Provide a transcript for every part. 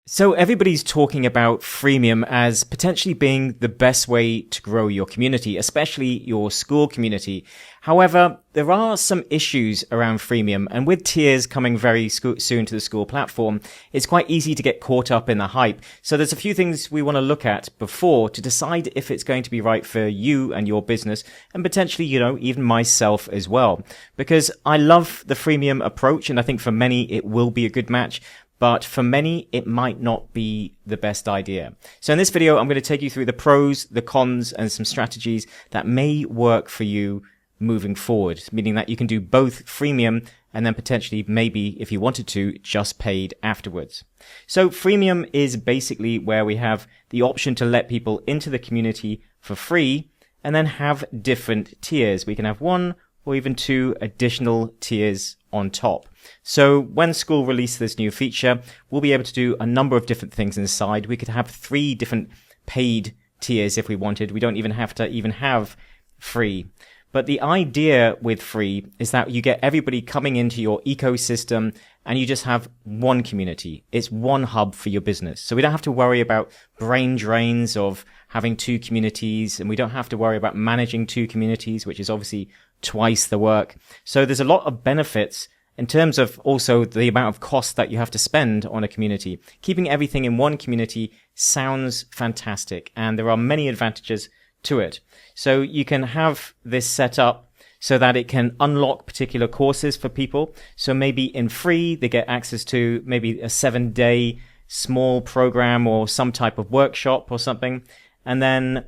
So everybody's talking about freemium as potentially being the best way to grow your community, especially your Skool community. However, there are some issues around freemium, and with tiers coming very soon to the Skool platform, it's quite easy to get caught up in the hype. So there's a few things we want to look at before to decide if it's going to be right for you and your business, and potentially, even myself as well. Because I love the freemium approach, and I think for many it will be a good match. But for many, it might not be the best idea. So in this video, I'm going to take you through the pros, the cons, and some strategies that may work for you moving forward, meaning that you can do both freemium and then potentially maybe, if you wanted to, just paid afterwards. So freemium is basically where we have the option to let people into the community for free and then have different tiers. We can have one or even two additional tiers on top. So when Skool released this new feature, we'll be able to do a number of different things inside. We could have 3 different paid tiers if we wanted. We don't even have to have free. But the idea with free is that you get everybody coming into your ecosystem and you just have one community. It's one hub for your business. So we don't have to worry about brain drains of having 2 communities, and we don't have to worry about managing 2 communities, which is obviously twice the work. So there's a lot of benefits in terms of also the amount of cost that you have to spend on a community. Keeping everything in one community sounds fantastic, and there are many advantages to it. So you can have this set up so that it can unlock particular courses for people. So maybe in free, they get access to maybe a 7-day small program or some type of workshop or something. And then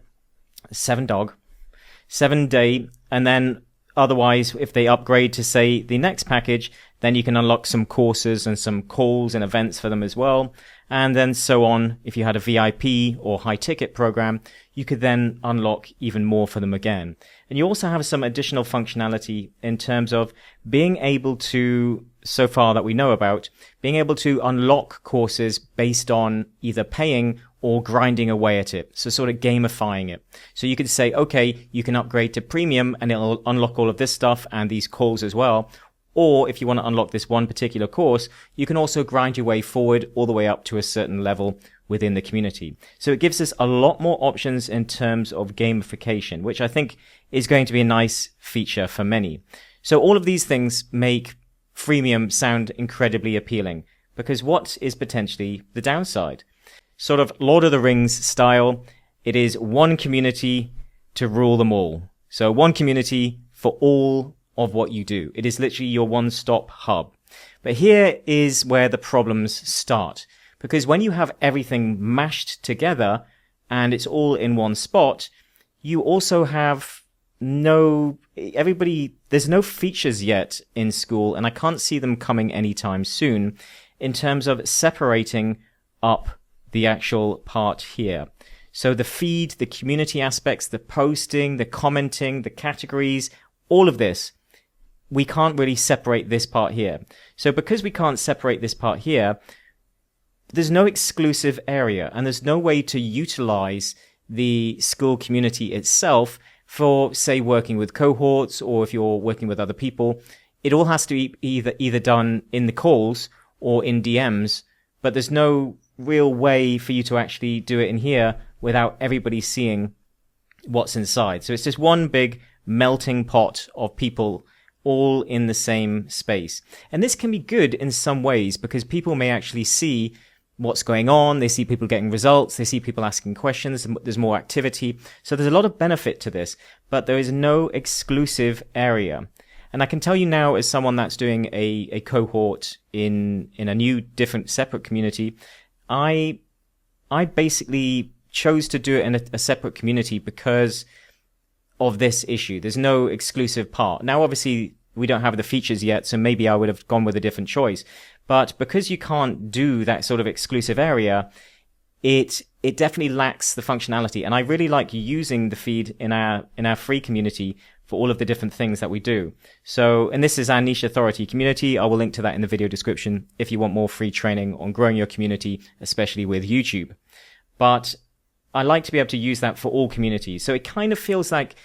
7-day. And then otherwise, if they upgrade to, say, the next package, then you can unlock some courses and some calls and events for them as well. And then so on. If you had a VIP or high ticket program, you could then unlock even more for them again. And you also have some additional functionality in terms of being able to, so far that we know about, being able to unlock courses based on either paying or grinding away at it. So sort of gamifying it. So you could say, okay, you can upgrade to premium and it'll unlock all of this stuff and these calls as well. Or if you want to unlock this one particular course, you can also grind your way forward all the way up to a certain level within the community. So it gives us a lot more options in terms of gamification, which I think is going to be a nice feature for many. So all of these things make freemium sound incredibly appealing, because what is potentially the downside? Sort of Lord of the Rings style, it is one community to rule them all. So one community for all of what you do. It is literally your one-stop hub. But here is where the problems start. Because when you have everything mashed together and it's all in one spot, you also have there's no features yet in Skool, and I can't see them coming anytime soon in terms of separating up the actual part here. So the feed, the community aspects, the posting, the commenting, the categories, all of this, we can't really separate this part here. So because we can't separate this part here, there's no exclusive area and there's no way to utilize the Skool community itself for, say, working with cohorts, or if you're working with other people. It all has to be either done in the calls or in DMs, but there's no real way for you to actually do it in here without everybody seeing what's inside. So it's just one big melting pot of people all in the same space. And this can be good in some ways because people may actually see what's going on. They see people getting results. They see people asking questions. There's more activity. So there's a lot of benefit to this, but there is no exclusive area. And I can tell you now, as someone that's doing a cohort in a new, different, separate community, I basically chose to do it in a separate community because of this issue. There's no exclusive part. Now, obviously, we don't have the features yet, so maybe I would have gone with a different choice. But because you can't do that sort of exclusive area, it definitely lacks the functionality. And I really like using the feed in our free community for all of the different things that we do. So, and this is our niche authority community. I will link to that in the video description if you want more free training on growing your community, especially with YouTube. But I like to be able to use that for all communities. So it kind of feels like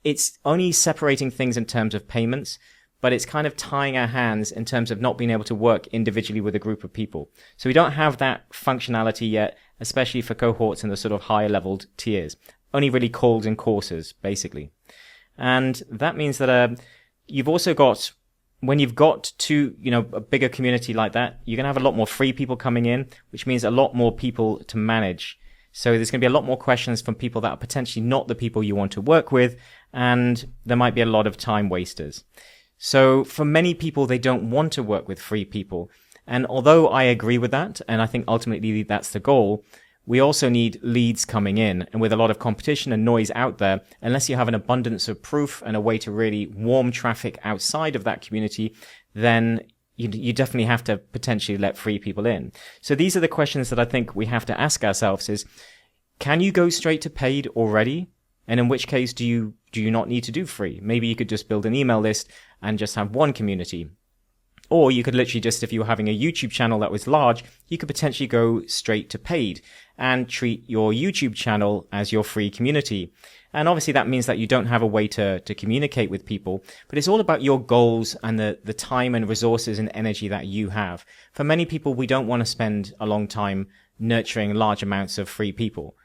it's only separating things in terms of payments, but it's kind of tying our hands in terms of not being able to work individually with a group of people. So we don't have that functionality yet, especially for cohorts in the sort of higher leveled tiers. Only really calls and courses, basically. And that means that you've also got, when you've got to, a bigger community like that, you're going to have a lot more free people coming in, which means a lot more people to manage. So there's going to be a lot more questions from people that are potentially not the people you want to work with, and there might be a lot of time wasters. So for many people, they don't want to work with free people. And although I agree with that, and I think ultimately that's the goal, we also need leads coming in. And with a lot of competition and noise out there, unless you have an abundance of proof and a way to really warm traffic outside of that community, then you definitely have to potentially let free people in. So these are the questions that I think we have to ask ourselves is, can you go straight to paid already? And in which case do you not need to do free? Maybe you could just build an email list and just have one community. Or you could literally just, if you were having a YouTube channel that was large, you could potentially go straight to paid and treat your YouTube channel as your free community. And obviously that means that you don't have a way to communicate with people, but it's all about your goals and the time and resources and energy that you have. For many people, we don't want to spend a long time nurturing large amounts of free people.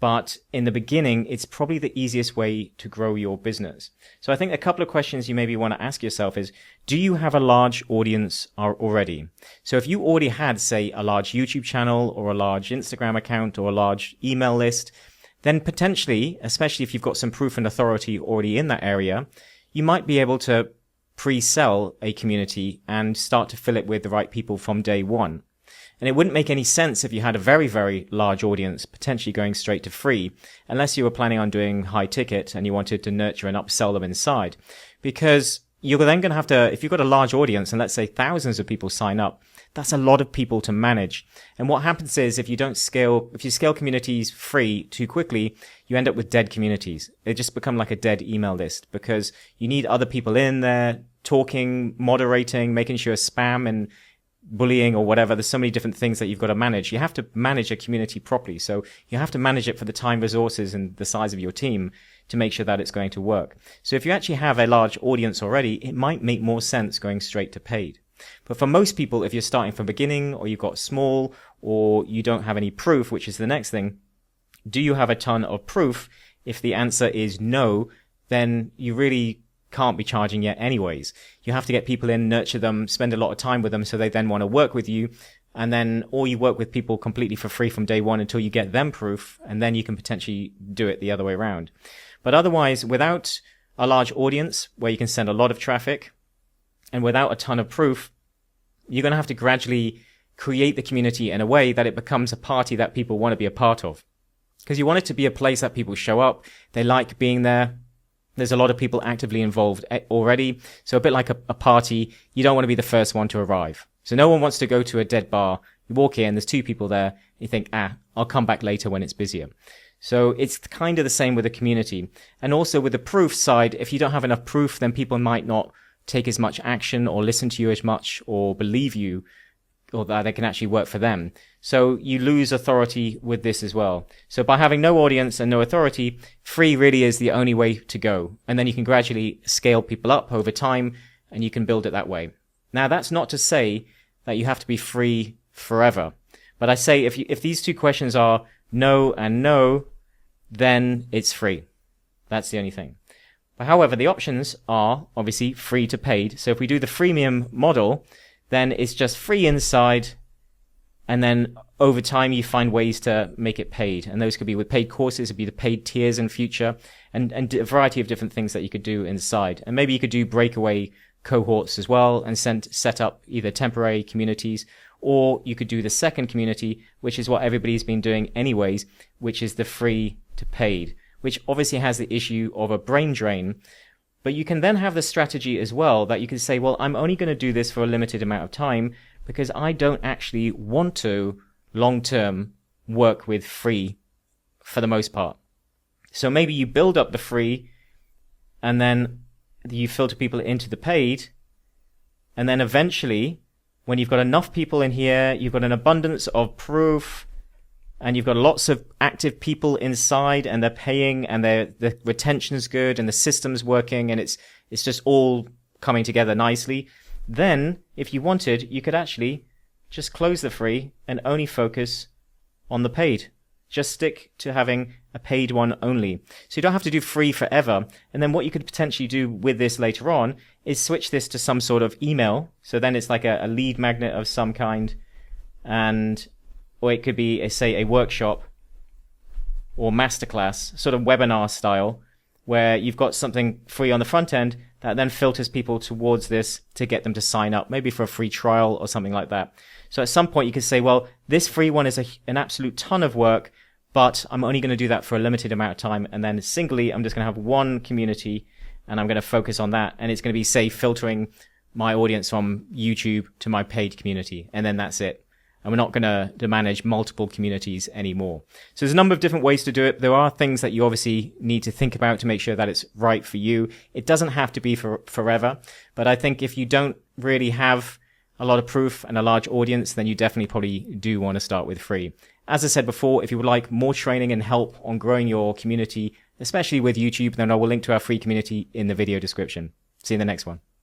But in the beginning, it's probably the easiest way to grow your business. So I think a couple of questions you maybe want to ask yourself is, do you have a large audience already? So if you already had, say, a large YouTube channel or a large Instagram account or a large email list, then potentially, especially if you've got some proof and authority already in that area, you might be able to pre-sell a community and start to fill it with the right people from day one. And it wouldn't make any sense if you had a very, very large audience potentially going straight to free, unless you were planning on doing high ticket and you wanted to nurture and upsell them inside. Because you're then going to have to, if you've got a large audience and let's say thousands of people sign up, that's a lot of people to manage. And what happens is if you scale communities free too quickly, you end up with dead communities. They just become like a dead email list because you need other people in there talking, moderating, making sure spam and bullying or whatever. There's so many different things that you've got to manage. You have to manage a community properly. So you have to manage it for the time, resources, and the size of your team to make sure that it's going to work. So if you actually have a large audience already, it might make more sense going straight to paid. But for most people, if you're starting from beginning or you've got small or you don't have any proof, which is the next thing, do you have a ton of proof? If the answer is no, then you really can't be charging yet anyways. You have to get people in, nurture them, spend a lot of time with them so they then want to work with you. And then, or you work with people completely for free from day one until you get them proof, and then you can potentially do it the other way around. But otherwise, without a large audience where you can send a lot of traffic and without a ton of proof, you're going to have to gradually create the community in a way that it becomes a party that people want to be a part of. Because you want it to be a place that people show up, they like being there. There's a lot of people actively involved already. So a bit like a party, you don't want to be the first one to arrive. So no one wants to go to a dead bar. You walk in, there's two people there. You think, I'll come back later when it's busier. So it's kind of the same with the community. And also with the proof side, if you don't have enough proof, then people might not take as much action or listen to you as much or believe you, or that they can actually work for them. So you lose authority with this as well. So by having no audience and no authority, free really is the only way to go. And then you can gradually scale people up over time and you can build it that way. Now, that's not to say that you have to be free forever. But I say if these two questions are no and no, then it's free. That's the only thing. But however, the options are obviously free to paid. So if we do the freemium model, then it's just free inside, and then over time you find ways to make it paid. And those could be with paid courses, it'd be the paid tiers in future, and a variety of different things that you could do inside. And maybe you could do breakaway cohorts as well and set up either temporary communities, or you could do the second community, which is what everybody's been doing anyways, which is the free to paid, which obviously has the issue of a brain drain. But you can then have the strategy as well that you can say, well, I'm only going to do this for a limited amount of time because I don't actually want to long-term work with free for the most part. So maybe you build up the free and then you filter people into the paid. And then eventually, when you've got enough people in here, you've got an abundance of proof, and you've got lots of active people inside and they're paying and the retention's good and the system's working and it's just all coming together nicely, then if you wanted, you could actually just close the free and only focus on the paid. Just stick to having a paid one only. So you don't have to do free forever. And then what you could potentially do with this later on is switch this to some sort of email. So then it's like a lead magnet of some kind. Or it could be, say, a workshop or masterclass, sort of webinar style, where you've got something free on the front end that then filters people towards this to get them to sign up, maybe for a free trial or something like that. So at some point you could say, well, this free one is an absolute ton of work, but I'm only going to do that for a limited amount of time. And then singly, I'm just going to have one community and I'm going to focus on that. And it's going to be, say, filtering my audience from YouTube to my paid community. And then that's it. And we're not going to manage multiple communities anymore. So there's a number of different ways to do it. There are things that you obviously need to think about to make sure that it's right for you. It doesn't have to be for forever. But I think if you don't really have a lot of proof and a large audience, then you definitely probably do want to start with free. As I said before, if you would like more training and help on growing your community, especially with YouTube, then I will link to our free community in the video description. See you in the next one.